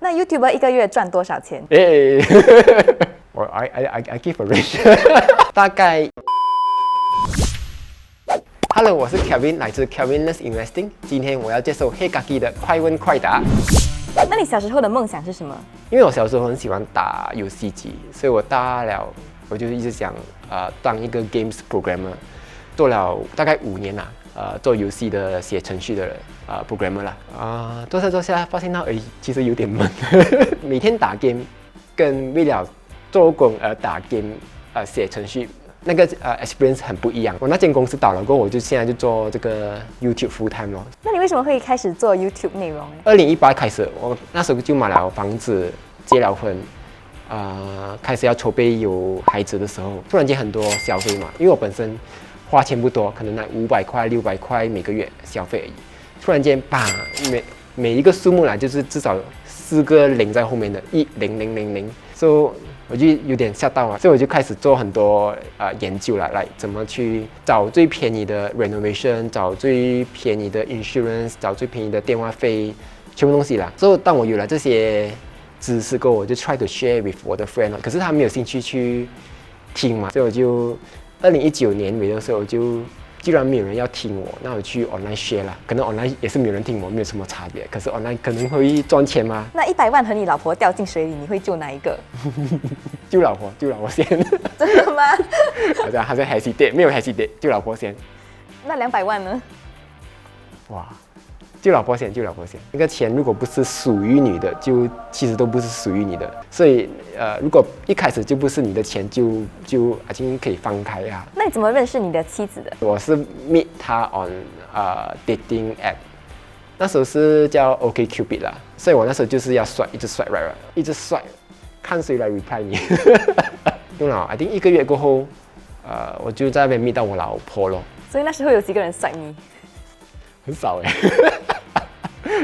那 YouTuber 一个月赚多少钱？I give a range 大概。Hello， 我是 Kevin， 来自 Kevinless Investing。今天我要接受黑咖喱的快问快答。那你小时候的梦想是什么？因为我小时候很喜欢打游戏机，所以我大了我就一直想当一个 games programmer， 做了大概5年啦，做游戏的写程序的programmer 啦，做下发现到其实有点闷，每天打 game 跟为了做工而打 game 写程序。那个experience 很不一样。我那间公司倒了过后，我就现在就做这个 YouTube full time 咯。那你为什么会开始做 YouTube 内容呢？2018开始，我那时候就买了房子，结了婚，开始要筹备有孩子的时候，突然间很多消费嘛，因为我本身花钱不多，可能那500块、600块每个月消费而已。突然间，每一个数目来就是至少4个零在后面的10000，所以我就有点吓到了，所以我就开始做很多研究了，来怎么去找最便宜的 renovation， 找最便宜的 insurance， 找最便宜的电话费，全部东西啦。所以当我有了这些知识过后，我就 try to share with 我的 friend， 可是他没有兴趣去听嘛，所以我就2019年尾的时候我就。既然没有人要听我，那我去 online share 啦。可能 online 也是没有人听我，没有什么差别。可是 online 可能会赚钱吗？那100万和你老婆掉进水里，你会救哪一个？救老婆先。真的吗？好像 hesitate， 没有 hesitate， 救老婆先。那200万呢？哇！救老婆先。那个钱如果不是属于你的，就其实都不是属于你的。所以如果一开始就不是你的钱，就已经可以放开啊。那你怎么认识你的妻子的？我是 meet 她 on dating app， 那时候是叫 OkCupid 啦。所以我那时候就是要一直swipe right， 一直swipe，看谁来 reply 你。用了 I think 1个月过后，我就在那边 meet 到我老婆咯。所以那时候有几个人swipe你？很少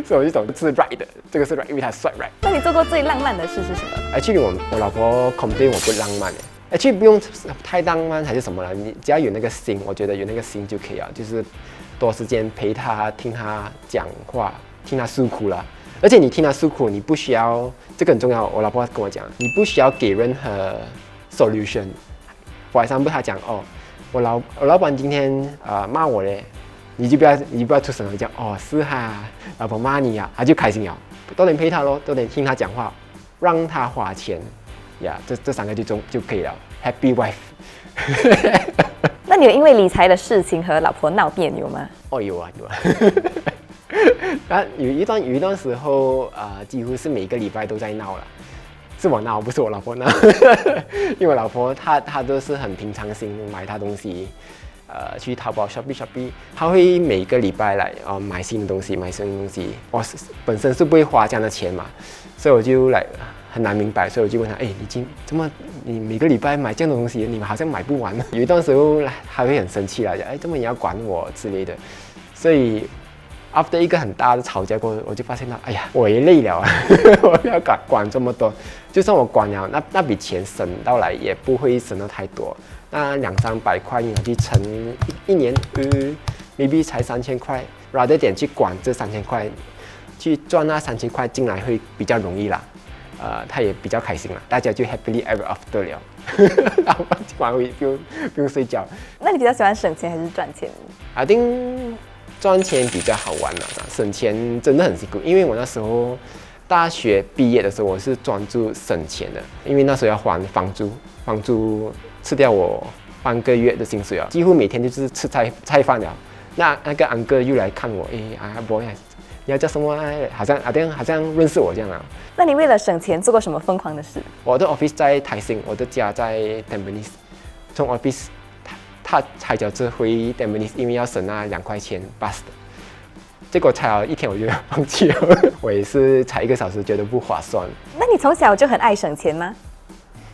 所以我就懂是 right 的，这个是 right， 因为他帅 right。那你做过最浪漫的事是什么？Actually， 我老婆 complain 我不浪漫Actually 不用太浪漫还是什么了，你只要有那个心，我觉得有那个心就可以了。就是多时间陪她，听她讲话，听她诉苦了。而且你听她诉苦，你不需要，这个很重要。我老婆跟我讲，你不需要给任何 solution。For example，她讲我老板今天骂我嘞。你不要出声了，讲是哈，老婆骂你呀，他就开心了。多点陪他咯，多点听他讲话，让他花钱呀，这3个就可以了。Happy wife 。那你有因为理财的事情和老婆闹别扭吗？有啊。有一段时候几乎是每个礼拜都在闹了。是我闹，不是我老婆闹。因为我老婆她都是很平常心买她东西。去淘宝 Shopee， 他会每个礼拜来买新的东西，我本身是不会花这样的钱嘛，所以我就很难明白，所以我就问他，你每个礼拜买这样的东西，你们好像买不完。有一段时候他会很生气啦，这么你要管我之类的，所以 after 一个很大的吵架过后，我就发现到，我也累了我不要管这么多，就算我管了，那笔钱省到来也不会省到太多。那200-300块你拿去乘一年，maybe 才3000块 ，rather 点去管这3000块，去赚那3000块进来会比较容易啦，他也比较开心啦，大家就 happily ever after 了，然后晚上不用睡觉。那你比较喜欢省钱还是赚钱？I think 赚钱比较好玩啦，省钱真的很辛苦，因为我那时候大学毕业的时候，我是专注省钱的，因为那时候要还房租吃掉我半个月的薪水啊，几乎每天就是吃菜饭了。那个安哥又来看我，boy， 你要叫什么？好像认识我这样啊。那你为了省钱做过什么疯狂的事？我的 office 在台新，我的家在 Tampines， 从 office 踏踩脚车回 Tampines， 因为要省那2块钱 bus 的。结果踩了1天我就放弃了，我也是踩1个小时，觉得不划算。那你从小就很爱省钱吗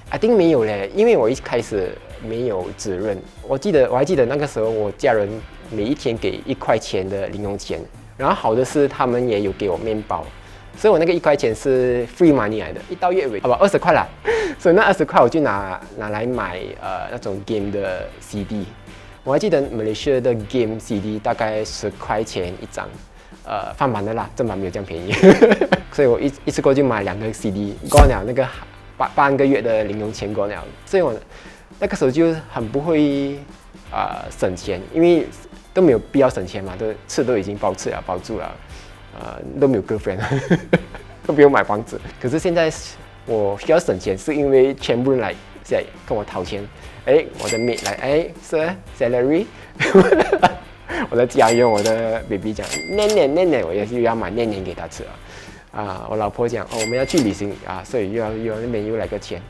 ？I think 没有嘞，因为我一开始没有责任。我还记得那个时候，我家人每一天给1块钱的零用钱，然后好的是他们也有给我面包，所以我那个1块钱是 free money 来的，一到月尾20块啦，所以那20块我就拿来买那种 game 的 CD。我还记得 Malaysia 的 game CD 大概10块钱一张，翻版的啦，正版没有这样便宜，所以我一次过就买2个 CD， 过了那个半个月的零用钱过了，所以我那个时候就很不会省钱，因为都没有必要省钱嘛，都已经包吃了包住了，都没有 girlfriend， 都不用买房子。可是现在我需要省钱，是因为全部人来跟我讨钱，我的 mate 来，sir salary， 我的家用，我的 baby 讲念，我也是要买念给他吃我老婆讲我们要去旅行所以又那边又来个钱，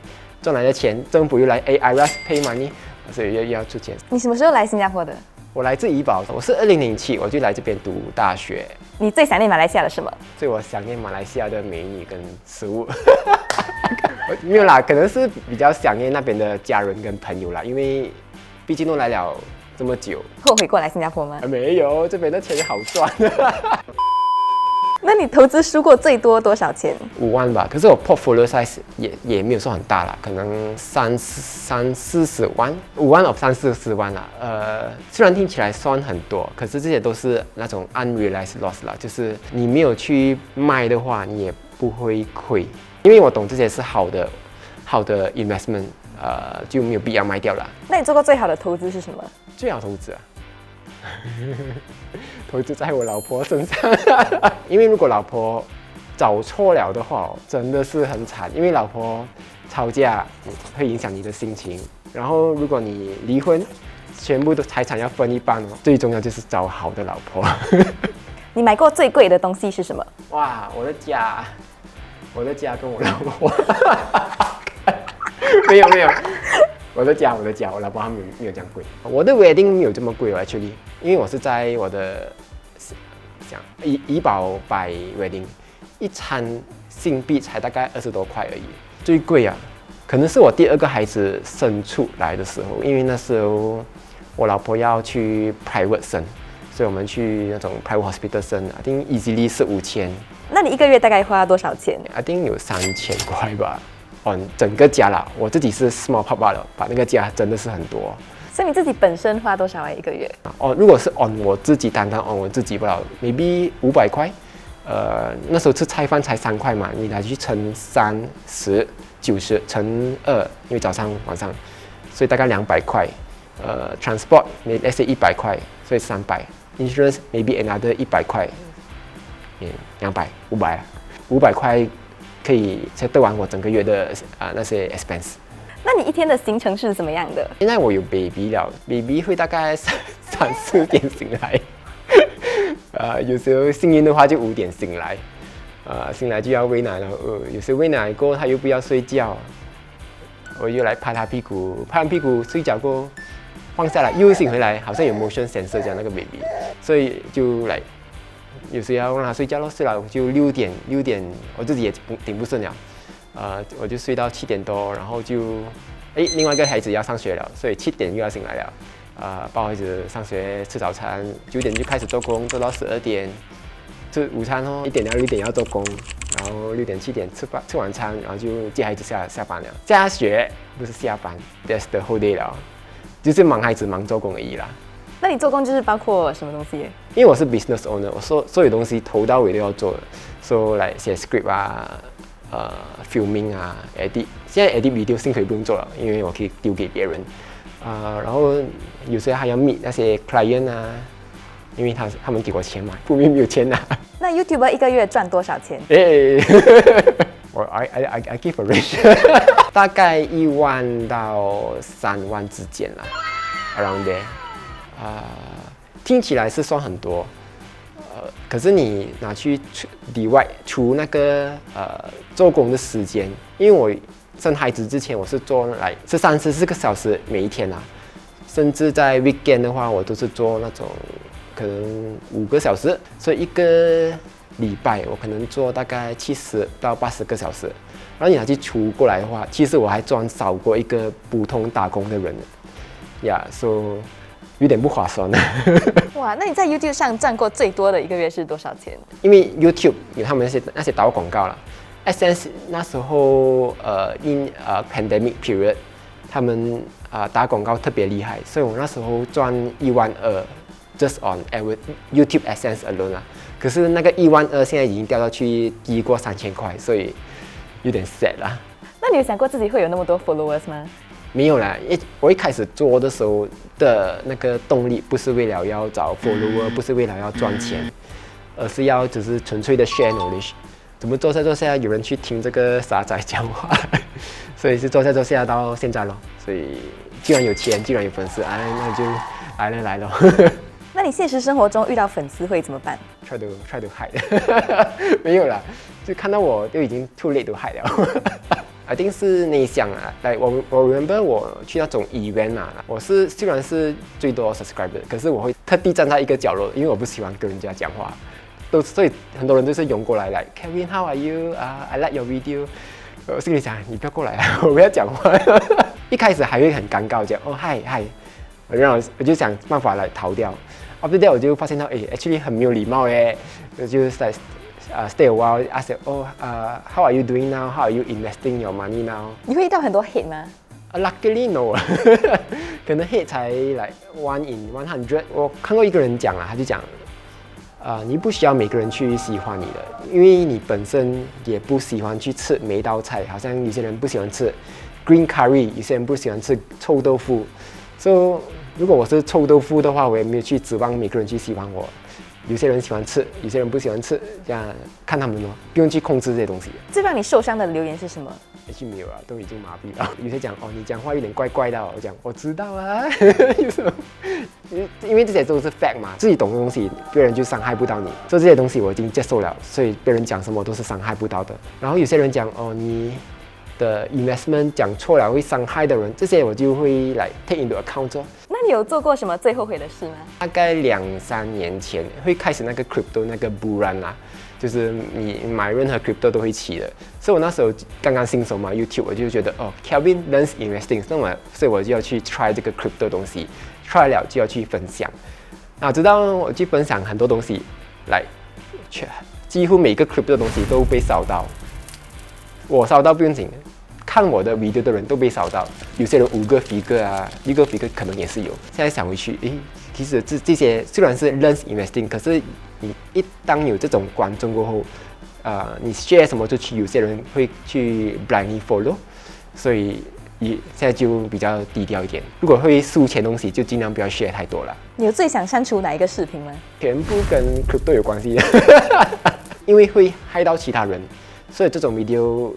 赚来的钱，政府又来IRAS pay money， 所以又要出钱。你什么时候来新加坡的？我来自怡保，我是2007我就来这边读大学。你最想念马来西亚的什么？所以我想念马来西亚的美女跟食物。没有啦，可能是比较想念那边的家人跟朋友啦，因为毕竟都来了这么久。后悔过来新加坡吗？没有，这边的钱好赚。那你投资输过最多多少钱？5万吧，可是我 portfolio size 也没有说很大啦，可能30-40万，5万of30-40万啦。虽然听起来算很多，可是这些都是那种 unrealized loss 啦，就是你没有去卖的话，你也不会亏，因为我懂这些是好的 investment， 就没有必要卖掉了。那你做过最好的投资是什么？最好投资投资在我老婆身上，因为如果老婆找错了的话，真的是很惨。因为老婆吵架会影响你的心情，然后如果你离婚，全部的财产要分一半哦。最重要就是找好的老婆。你买过最贵的东西是什么？哇，我的家跟我老婆，没有。我的家，我老婆还没有这样贵。我的 wedding 没有这么贵哦 ，actually， 因为我是在我的怡保摆 wedding， 一餐新币才大概20多块而已。最贵可能是我第2个孩子生出来的时候，因为那时候我老婆要去 private 生，所以我们去那种 private hospital 生，I think easily 是5000。那你1个月大概花多少钱？I think 有3000块吧。整个家啦，我自己是 small pop 罢了，把那个家真的是很多。所以你自己本身花多少1个月？如果是我自己单我自己不了 ，maybe 500块。那时候吃菜饭才3块嘛，你拿去乘30，90乘2，因为早上晚上，所以大概200块。transport let's say 100块，所以300。insurance maybe another 100块，200，500块。可以才得完我整个月的那些 expense。那你一天的行程是怎么样的？现在我有 baby 了 ，baby 会大概3-4点醒来，有时候幸运的话就5点醒来，醒来就要喂奶了，有时候喂奶过后他又不要睡觉，我又来拍他屁股，拍完屁股睡觉过后放下来又醒回来，好像有 motion sensor 这样那个 baby， 所以就来。有时要让他睡觉咯，睡了就6点，我自己也顶不顺了，我就睡到7点多，然后就，另外一个孩子要上学了，所以7点又要醒来了，抱孩子上学吃早餐，9点就开始做工，做到12点，吃午餐哦，1点到6点要做工，然后6点7点吃晚餐，然后就接孩子下班了，下学不是下班 ，that's the whole day 了，就是忙孩子忙做工而已啦。那你做工就是包括什么东西？因为我是 business owner， 我所有东西头到尾都要做的，所以来写 script filming edit。现在 edit video 幸亏不用做了，因为我可以丢给别人。然后有时候还要 meet 那些 client 因为他们给我钱嘛，不面没有钱那 YouTuber 1个月赚多少钱？I give a range， 大概1万到3万之间啦 ，around there。听起来是算很多，可是你拿去除那个做工的时间，因为我生孩子之前我是做是34个小时每一天甚至在 weekend 的话我都是做那种可能5个小时，所以1个礼拜我可能做大概70到80个小时，然后你拿去除过来的话，其实我还赚少过一个普通打工的人，so 有点不划算的。哇，那你在 YouTube 上赚过最多的1个月是多少钱？因为 YouTube 有他们那些导广告了 ，Essence 那时候pandemic period， 他们打广告特别厉害，所以我那时候赚12000 just on YouTube Essence alone 可是那个12000现在已经掉到去低过3000块，所以有点 sad 啦。那你有想过自己会有那么多 followers 吗？没有啦，我一开始做的时候的那个动力不是为了要找 follower， 不是为了要赚钱，而是要只是纯粹的 share knowledge。怎么做下有人去听这个傻仔讲话，所以是做下到现在咯。所以既然有钱，既然有粉丝，那就来咯。那你现实生活中遇到粉丝会怎么办？try to hide， 没有啦，就看到我就已经 too late to hide 了。一定是内向啊！我 remember 我去那种 event 啊，我是虽然是最多 subscriber， 可是我会特地站在一个角落，因为我不喜欢跟人家讲话。所以很多人都是涌过来，Kevin how are you？ I like your video。我心里想，你不要过来啊，我不要讲话。一开始还会很尴尬，讲哦嗨，然后我就想办法来逃掉。After that 我就发现到，actually 很没有礼貌耶，我就在。stay a while, ask them, how are you doing now? How are you investing your money now? 你会遇到很多 hate 吗？Luckily no， 可能 hate 才like 1 in 100。我看过一个人讲他就讲，你不需要每个人去喜欢你的，因为你本身也不喜欢去吃每一道菜，好像有些人不喜欢吃 green curry， 有些人不喜欢吃臭豆腐。So 如果我是臭豆腐的话，我也没有去指望每个人去喜欢我。有些人喜欢吃，有些人不喜欢吃，这样看他们咯，不用去控制这些东西。最让你受伤的留言是什么？没有啊，都已经麻痹了。有些讲你讲话有点怪怪的，我讲我知道啊，有时候因为这些都是 fact 嘛，自己懂的东西，别人就伤害不到你。所以这些东西我已经接受了，所以别人讲什么都是伤害不到的。然后有些人讲你的 investment 讲错了会伤害的人，这些我就会来 take into account 哦。那你有做过什么最后悔的事吗？大概2-3年前会开始那个 crypto 那个 bull run 啊，就是你买任何 crypto 都会起的。所以我那时候刚刚新手嘛 ，YouTube 我就觉得Kelvin learns investing， 所以我就要去 try 这个 crypto 东西 ，try 了就要去分享。直到我去分享很多东西，几乎每个 crypto 的东西都被烧到。我烧到不用紧，看我的 video 的人都被烧到，有些人5个 figure 啊，1个 figure 可能也是有。现在想回去，其实这些虽然是 learn investing， 可是你当有这种观众过后，你 share 什么就去，有些人会去 blindly follow， 所以现在就比较低调一点。如果会输钱东西，就尽量不要 share 太多了。你有最想删除哪一个视频吗？全部跟 crypto 有关系的，因为会害到其他人。所以这种 video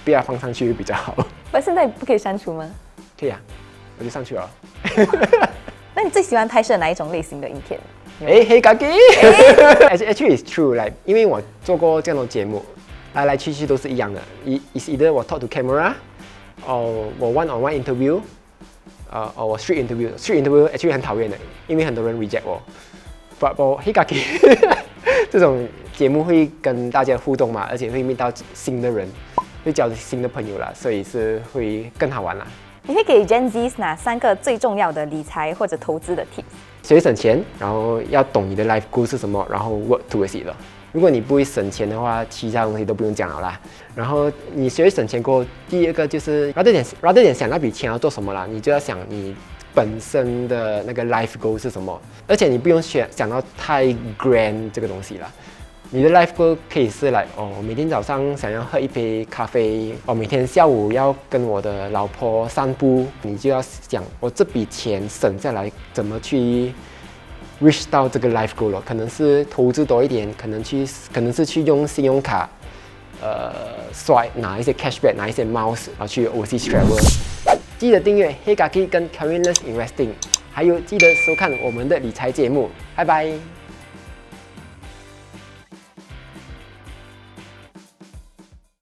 不要放上去比较好。现在不可以删除吗？可以啊，我就上去了。那你最喜欢拍摄哪一种类型的影片？Hey Kaki， actually it's true， 因为我做过这样的节目，来来去去都是一样的。Is either 我 talk to camera， 我 one-on-one interview， 我 street interview。street interview actually 很讨厌的，因为很多人 reject 我。But 我 Hey Kaki 这种节目会跟大家互动嘛，而且会遇到新的人，会交新的朋友啦，所以是会更好玩啦。你会给 Gen Z 哪3个最重要的理财或者投资的 tips？ 学会省钱，然后要懂你的 life goal 是什么，然后 work towards it 了。如果你不会省钱的话，其他东西都不用讲了啦。然后你学会省钱过后，第2个就是 rather than 想那笔钱要做什么啦，你就要想你本身的那个 life goal 是什么，而且你不用想到太 grand 这个东西啦。你的 life goal 可以是我每天早上想要喝一杯咖啡，每天下午要跟我的老婆散步，你就要想我这笔钱省下来怎么去 reach 到这个 life goal 了。可能是投资多一点，可能是去用信用卡，拿一些 cashback， 拿一些 miles， 然后去 overseas travel。记得订阅 Hey Kaki 跟 Kelvin Learns Investing， 还有记得收看我们的理财节目，拜拜。